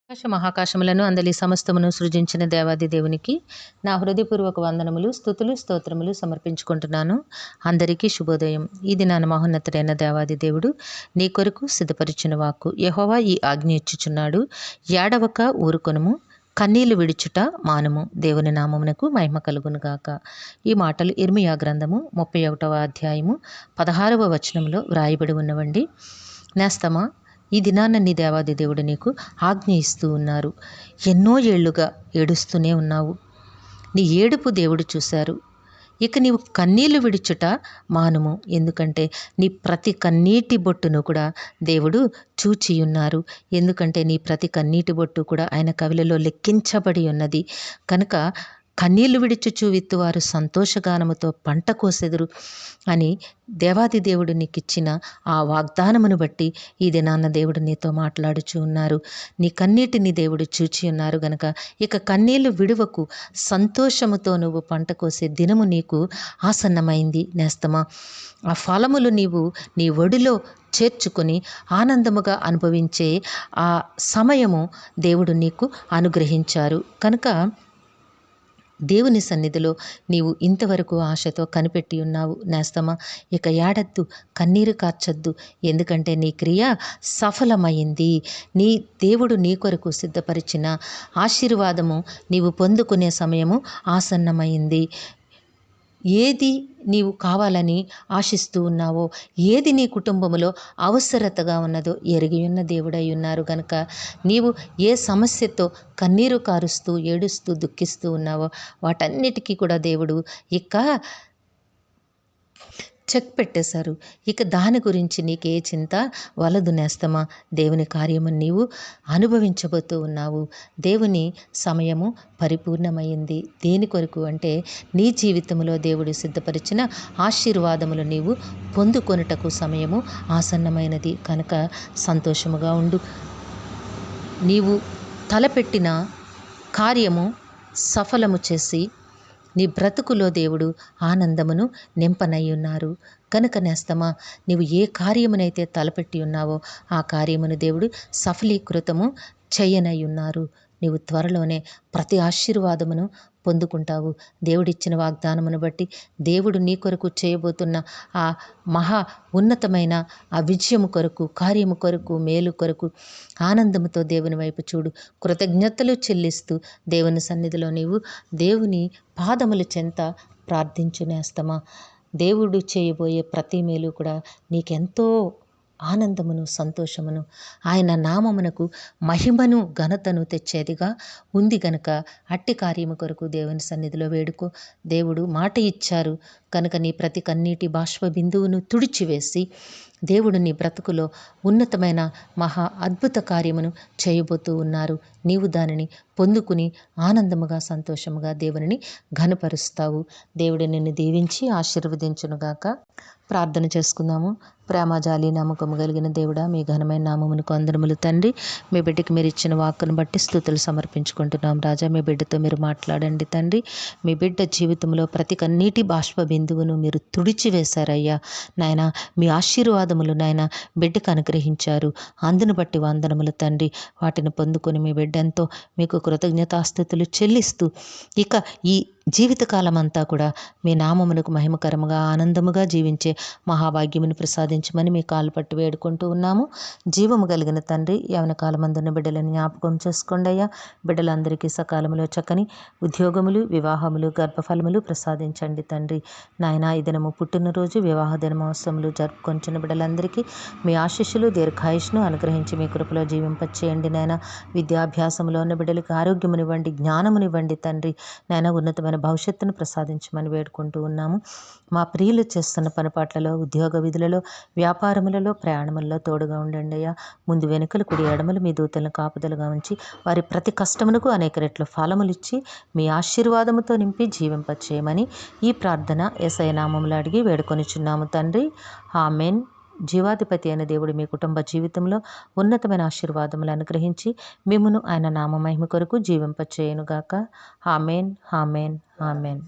ఆకాశ మహాకాశములను అందలి సమస్తమును సృజించిన దేవాది దేవునికి నా హృదయపూర్వక వందనములు, స్తుతులు, స్తోత్రములు సమర్పించుకుంటున్నాను. అందరికీ శుభోదయం. ఇది నా మహోన్నతుడైన దేవాది దేవుడు నీ కొరకు సిద్ధపరిచిన వాక్కు. యెహోవా ఈ ఆజ్ఞ ఇచ్చుచున్నాడు, ఏడవక ఊరుకొనుము, కన్నీళ్లు విడుచుట మానము, దేవుని నామమునకు మహిమ కలుగునుగాక. ఈ మాటలు ఇర్మియా గ్రంథము 31వ అధ్యాయము 16వ వచనంలో వ్రాయబడి ఉన్నవండి. నేస్తమా, ఈ దినాన్న నీ దేవాది దేవుడు నీకు ఆజ్ఞ ఇస్తూ ఉన్నారు. ఎన్నో ఏళ్లుగా ఏడుస్తూనే ఉన్నావు. నీ ఏడుపు దేవుడు చూశారు. ఇక నీవు కన్నీళ్లు విడుచుట మానుము, ఎందుకంటే నీ ప్రతి కన్నీటి బొట్టును కూడా దేవుడు చూచియున్నారు. ఎందుకంటే నీ ప్రతి కన్నీటి బొట్టు కూడా ఆయన కవిలలో లెక్కించబడి ఉన్నది కనుక కన్నీళ్లు విడుచుచు విత్తువారు సంతోషగానముతో పంట కోసెదురు అని దేవాది దేవుడు నీకు ఇచ్చిన ఆ వాగ్దానమును బట్టి ఈ దినాన్న దేవుడు నీతో మాట్లాడుచు ఉన్నారు. నీ కన్నీటిని దేవుడు చూచి ఉన్నారు గనక ఇక కన్నీళ్లు విడువకు, సంతోషముతో నువ్వు పంట కోసే దినము నీకు ఆసన్నమైంది నేస్తమా. ఆ ఫలములు నీవు నీ ఒడిలో చేర్చుకొని ఆనందముగా అనుభవించే ఆ సమయము దేవుడు నీకు అనుగ్రహించారు కనుక దేవుని సన్నిధిలో నీవు ఇంతవరకు ఆశతో కనిపెట్టి ఉన్నావు నేస్తమా. ఇక ఏడద్దు, కన్నీరు కార్చొద్దు, ఎందుకంటే నీ క్రియ సఫలమైంది. నీ దేవుడు నీ కొరకు సిద్ధపరిచిన ఆశీర్వాదము నీవు పొందుకునే సమయము ఆసన్నమైంది. ఏది నీవు కావాలని ఆశిస్తూ ఉన్నావో, ఏది నీ కుటుంబంలో అవసరతగా ఉన్నదో ఎరిగి ఉన్న దేవుడై ఉన్నారు కనుక నీవు ఏ సమస్యతో కన్నీరు కారుస్తూ ఏడుస్తూ దుఃఖిస్తూ ఉన్నావో వాటన్నిటికీ కూడా దేవుడు ఇక చెక్ పెట్టేశారు. ఇక దాని గురించి నీకే చింత వలదు నేస్తమా. దేవుని కార్యము నీవు అనుభవించబోతూ ఉన్నావు. దేవుని సమయము పరిపూర్ణమైంది. దేని కొరకు అంటే నీ జీవితంలో దేవుడు సిద్ధపరిచిన ఆశీర్వాదములు నీవు పొందుకొనుటకు సమయము ఆసన్నమైనది కనుక సంతోషముగా ఉండు. నీవు తలపెట్టిన కార్యము సఫలము చేసి నీ బ్రతుకులో దేవుడు ఆనందమును నింపనయ్యున్నారు కనుక నేస్తమా, నీవు ఏ కార్యమునైతే తలపెట్టి ఉన్నావో ఆ కార్యమును దేవుడు సఫలీకృతము చేయనయ్యున్నారు. నీవు త్వరలోనే ప్రతి ఆశీర్వాదమును పొందుకుంటావు. దేవుడిచ్చిన వాగ్దానమును బట్టి దేవుడు నీ కొరకు చేయబోతున్న ఆ మహా ఉన్నతమైన ఆ విజయము కొరకు, కార్యము కొరకు, మేలు కొరకు ఆనందముతో దేవుని వైపు చూడు. కృతజ్ఞతలు చెల్లిస్తూ దేవుని సన్నిధిలో నీవు దేవుని పాదముల చెంత ప్రార్థించు నేస్తమా. దేవుడు చేయబోయే ప్రతి మేలు కూడా నీకెంతో ఆనందమును, సంతోషమును, ఆయన నామమునకు మహిమను, ఘనతను తెచ్చేదిగా ఉంది గనుక అట్టి కార్యము కొరకు దేవుని సన్నిధిలో వేడుకో. దేవుడు మాట ఇచ్చారు కనుక నీ ప్రతి కన్నీటి బాష్ప బిందువును తుడిచివేసి దేవుడు నీ బ్రతుకులో ఉన్నతమైన మహా అద్భుత కార్యమును చేయబోతూ ఉన్నారు. నీవు దానిని పొందుకుని ఆనందముగా, సంతోషముగా దేవునిని ఘనపరుస్తావు. దేవుడు నిన్ను దీవించి ఆశీర్వదించునుగాక. ప్రార్థన చేసుకుందాము. ప్రేమ, జాలి, నమ్మకము కలిగిన దేవుడా, మీ ఘనమైన నామమునకు వందనములు తండ్రి. మీ బిడ్డకి మీరు ఇచ్చిన వాక్కును బట్టి స్తుతులు సమర్పించుకుంటున్నాం రాజా. మీ బిడ్డతో మీరు మాట్లాడండి తండ్రి. మీ బిడ్డ జీవితంలో ప్రతి కన్నీటి బాష్ప బిందువును మీరు తుడిచివేశారయ్యా నాయన. మీ ఆశీర్వాదములు నాయన బిడ్డకు అనుగ్రహించారు. అందును బట్టి వందనములు తండ్రి. వాటిని పొందుకొని మీ బిడ్డ ఎంతో మీకు కృతజ్ఞతాస్తుతులు చెల్లిస్తూ ఇక ఈ జీవితకాలం అంతా కూడా మీ నామమునకు మహిమకరముగా, ఆనందముగా జీవించే మహాభాగ్యమును ప్రసాదించమని మీ కాలు పట్టి వేడుకుంటూ ఉన్నాము. జీవము కలిగిన తండ్రి, యవన కాలమందున్న బిడ్డలను జ్ఞాపకం చేసుకోండి అయ్యా. బిడ్డలందరికీ సకాలంలో చక్కని ఉద్యోగములు, వివాహములు, గర్భఫలములు ప్రసాదించండి తండ్రి. నాయన, ఈ దినము పుట్టినరోజు, వివాహ దినమోత్సవములు జరుపుకొంచిన బిడ్డలందరికీ మీ ఆశీస్సులు, దీర్ఘాయుష్ను అనుగ్రహించి మీ కృపలో జీవింపచేయండి నాయన. విద్యాభ్యాసంలో ఉన్న బిడ్డలకు ఆరోగ్యమునివ్వండి, జ్ఞానమునివ్వండి తండ్రి. నాయన, ఉన్నతమైన భవిష్యత్తును ప్రసాదించమని వేడుకుంటూ ఉన్నాము. మా ప్రియులు చేస్తున్న పనిపాట్లలో, ఉద్యోగ విధులలో, వ్యాపారములలో, ప్రయాణములలో తోడుగా ఉండండి అయ్యా. ముందు వెనుకలు, కుడి ఎడమలు మీ దూతలను కాపుదలుగా ఉంచి వారి ప్రతి కష్టమునకు అనేక రెట్లు ఫలములిచ్చి మీ ఆశీర్వాదముతో నింపి జీవింపచేయమని ఈ ప్రార్థన యేసయ్య నామములో అడిగి వేడుకొనిచున్నాము తండ్రి. ఆమేన్. జీవాధిపతి అయిన దేవుడు మీ కుటుంబ జీవితంలో ఉన్నతమైన ఆశీర్వాదములు అనుగ్రహించి మిమ్మును ఆయన నామ మహిమ కొరకు జీవింపచేయునుగాక. ఆమేన్, ఆమేన్, ఆమేన్.